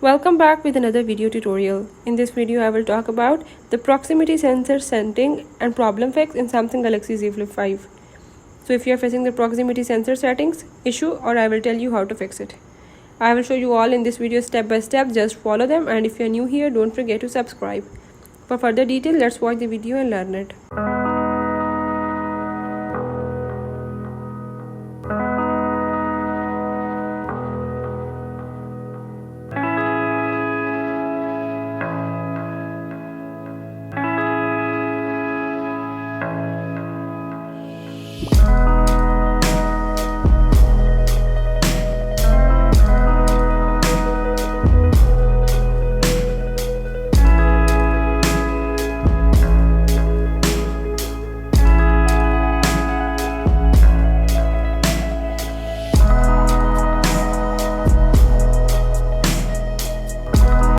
Welcome back with another video tutorial. In this video I will talk about the proximity sensor setting and problem fix in Samsung Galaxy Z Flip 5. So if you are facing the proximity sensor settings issue, or I will tell you how to fix it. I will show you all in this video step by step. Just follow them, and if you are new here, don't forget to subscribe. For further detail, let's watch the video and learn it.